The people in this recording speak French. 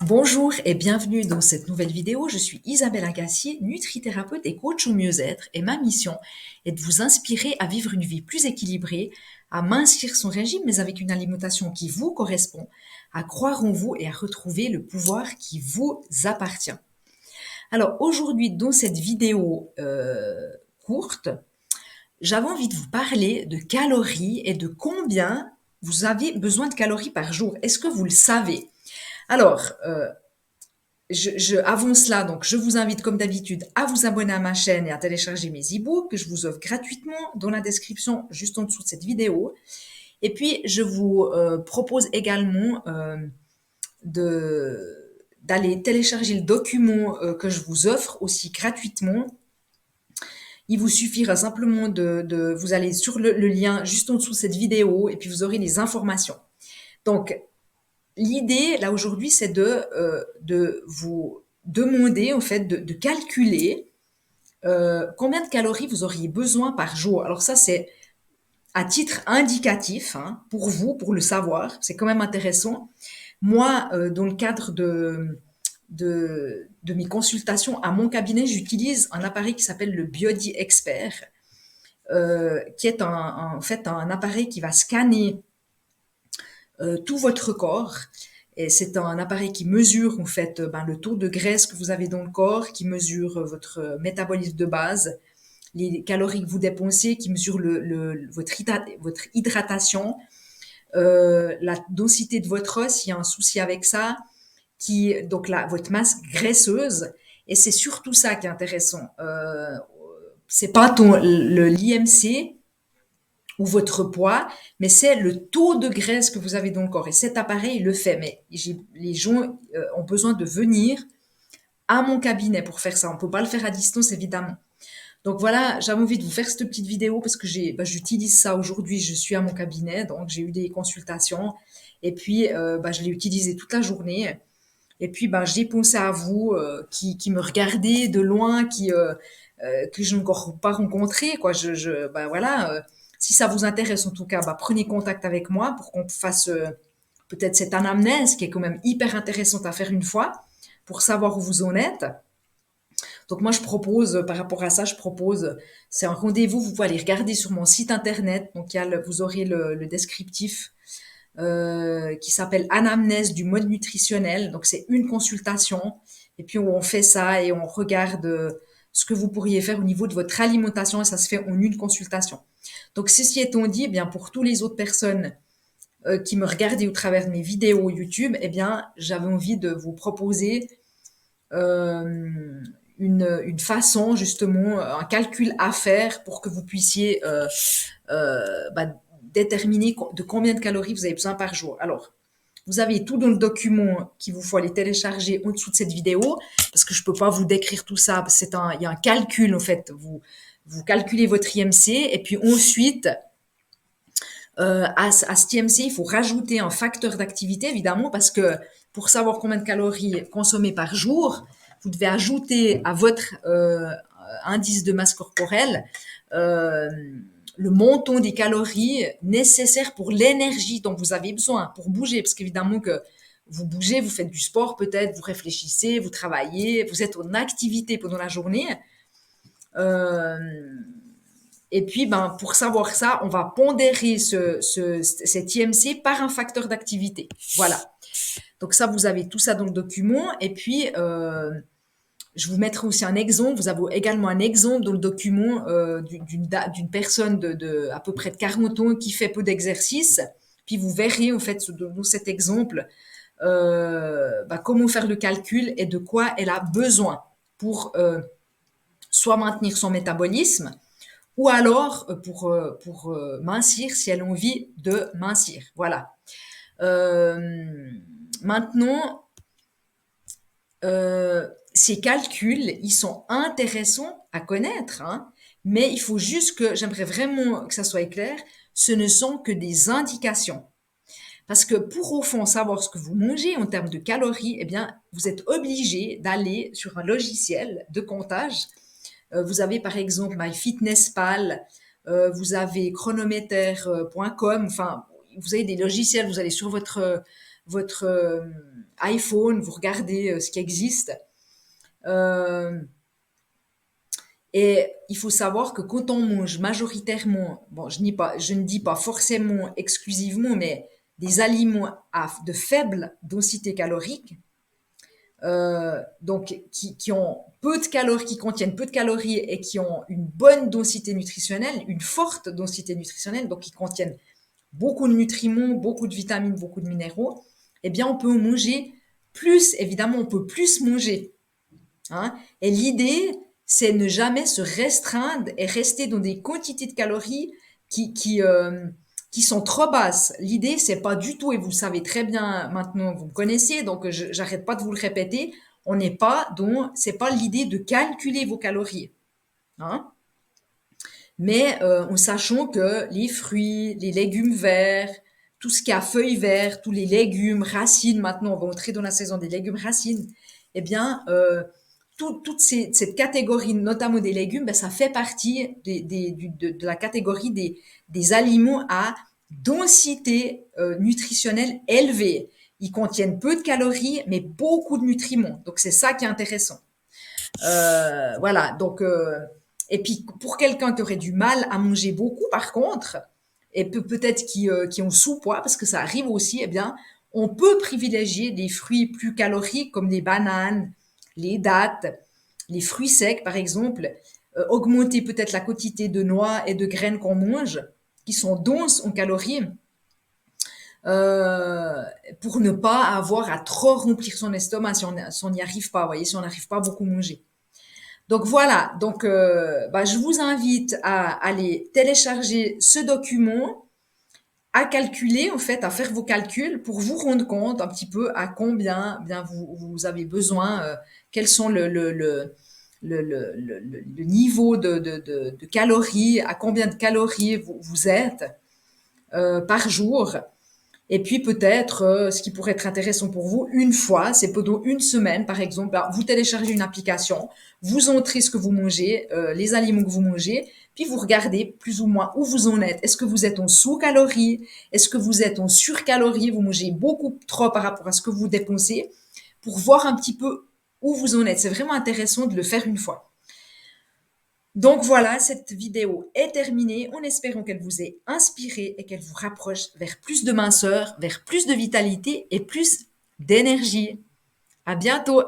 Bonjour et bienvenue dans cette nouvelle vidéo. Je suis Isabelle Agassi, nutrithérapeute et coach au mieux-être et ma mission est de vous inspirer à vivre une vie plus équilibrée, à mincir son régime mais avec une alimentation qui vous correspond, à croire en vous et à retrouver le pouvoir qui vous appartient. Alors aujourd'hui dans cette vidéo courte, j'avais envie de vous parler de calories et de combien vous avez besoin de calories par jour. Est-ce que vous le savez? Alors, avant cela, donc, je vous invite comme d'habitude à vous abonner à ma chaîne et à télécharger mes e-books que je vous offre gratuitement dans la description juste en dessous de cette vidéo. Et puis, je vous propose également d'aller télécharger le document que je vous offre aussi gratuitement. Il vous suffira simplement vous allez sur le lien juste en dessous de cette vidéo et puis vous aurez les informations. Donc, l'idée, là, aujourd'hui, c'est de vous demander, en fait, de calculer combien de calories vous auriez besoin par jour. Alors ça, c'est à titre indicatif, hein, pour vous, pour le savoir. C'est quand même intéressant. Moi, dans le cadre de mes consultations à mon cabinet, j'utilise un appareil qui s'appelle le Biodi Expert, qui est en fait un appareil qui va scanner tout votre corps. Et c'est un appareil qui mesure en fait le taux de graisse que vous avez dans le corps, qui mesure votre métabolisme de base, les calories que vous dépensez, qui mesure votre hydratation, la densité de votre os, s'il y a un souci avec ça, votre masse graisseuse. Et c'est surtout ça qui est intéressant. C'est pas l'IMC, ou votre poids, mais c'est le taux de graisse que vous avez dans le corps. Et cet appareil il le fait. Mais les gens ont besoin de venir à mon cabinet pour faire ça. On peut pas le faire à distance, évidemment. Donc voilà, j'avais envie de vous faire cette petite vidéo parce que j'utilise ça aujourd'hui. Je suis à mon cabinet, donc j'ai eu des consultations. Et puis, je l'ai utilisé toute la journée. Et puis, j'ai pensé à vous qui me regardez de loin, que je n'ai encore pas rencontré, quoi. Voilà. Si ça vous intéresse, en tout cas, prenez contact avec moi pour qu'on fasse peut-être cette anamnèse qui est quand même hyper intéressante à faire une fois pour savoir où vous en êtes. Donc moi, je propose, par rapport à ça, c'est un rendez-vous, vous pouvez aller regarder sur mon site internet. Donc vous aurez le descriptif qui s'appelle Anamnèse du mode nutritionnel. Donc c'est une consultation et puis on fait ça et on regarde ce que vous pourriez faire au niveau de votre alimentation et ça se fait en une consultation. Donc ceci étant dit, eh bien pour toutes les autres personnes qui me regardaient au travers de mes vidéos YouTube, eh bien j'avais envie de vous proposer une façon justement, un calcul à faire pour que vous puissiez déterminer de combien de calories vous avez besoin par jour. Alors, vous avez tout dans le document qu'il vous faut aller télécharger en dessous de cette vidéo, parce que je peux pas vous décrire tout ça. Il y a un calcul en fait. Vous calculez votre IMC et puis ensuite à cet IMC, il faut rajouter un facteur d'activité évidemment parce que pour savoir combien de calories consommer par jour, vous devez ajouter à votre indice de masse corporelle euh, le montant des calories nécessaires pour l'énergie dont vous avez besoin pour bouger. Parce qu'évidemment que vous bougez, vous faites du sport peut-être, vous réfléchissez, vous travaillez, vous êtes en activité pendant la journée. Euh, et puis, pour savoir ça, on va pondérer cet IMC par un facteur d'activité. Voilà. Donc ça, vous avez tout ça dans le document. Et puis, je vous mettrai aussi un exemple. Vous avez également un exemple dans le document d'une personne de à peu près de 40 ans qui fait peu d'exercice. Puis vous verrez en fait dans cet exemple comment faire le calcul et de quoi elle a besoin pour soit maintenir son métabolisme ou alors pour mincir si elle a envie de mincir. Voilà. Maintenant, ces calculs, ils sont intéressants à connaître, hein, mais il faut juste que, j'aimerais vraiment que ça soit clair, ce ne sont que des indications. Parce que pour au fond savoir ce que vous mangez en termes de calories, eh bien, vous êtes obligé d'aller sur un logiciel de comptage. Vous avez par exemple MyFitnessPal, vous avez chronometer.com, enfin, vous avez des logiciels, vous allez sur votre iPhone, vous regardez ce qui existe. Euh, et il faut savoir que quand on mange majoritairement, bon, je ne dis pas forcément exclusivement, mais des aliments de faible densité calorique, donc qui ont peu de calories, qui contiennent peu de calories et qui ont une bonne densité nutritionnelle, une forte densité nutritionnelle, donc qui contiennent beaucoup de nutriments, beaucoup de vitamines, beaucoup de minéraux, eh bien on peut en manger plus, évidemment on peut plus manger. Hein. Et l'idée, c'est ne jamais se restreindre et rester dans des quantités de calories qui sont trop basses. L'idée, c'est pas du tout, et vous le savez très bien maintenant, vous me connaissez, donc j'arrête pas de vous le répéter, on n'est pas dans, c'est pas l'idée de calculer vos calories. Hein. Mais en sachant que les fruits, les légumes verts, tout ce qui a feuilles vertes, tous les légumes, racines, maintenant on va entrer dans la saison des légumes racines, eh bien, cette catégorie, notamment des légumes, ben, ça fait partie de la catégorie des aliments à densité nutritionnelle élevée. Ils contiennent peu de calories, mais beaucoup de nutriments. Donc c'est ça qui est intéressant. Voilà, donc et puis pour quelqu'un qui aurait du mal à manger beaucoup, par contre, et peut-être qui ont sous-poids, parce que ça arrive aussi, eh bien, on peut privilégier des fruits plus caloriques comme les bananes, les dattes, les fruits secs, par exemple, augmenter peut-être la quantité de noix et de graines qu'on mange, qui sont denses en calories, euh, pour ne pas avoir à trop remplir son estomac si on n'y arrive pas, vous voyez, si on n'arrive pas à beaucoup manger. Donc voilà, donc bah, je vous invite à aller télécharger ce document, à calculer en fait, à faire vos calculs pour vous rendre compte un petit peu à combien bien vous avez besoin, quels sont le niveau de calories, à combien de calories vous êtes par jour. Et puis peut-être, ce qui pourrait être intéressant pour vous, une fois, c'est pendant une semaine, par exemple, bah, vous téléchargez une application, vous entrez ce que vous mangez, les aliments que vous mangez, puis vous regardez plus ou moins où vous en êtes. Est-ce que vous êtes en sous-calories? Est-ce que vous êtes en sur-calories? Vous mangez beaucoup trop par rapport à ce que vous dépensez pour voir un petit peu où vous en êtes. C'est vraiment intéressant de le faire une fois. Donc voilà, cette vidéo est terminée en espérant qu'elle vous ait inspiré et qu'elle vous rapproche vers plus de minceur, vers plus de vitalité et plus d'énergie. À bientôt!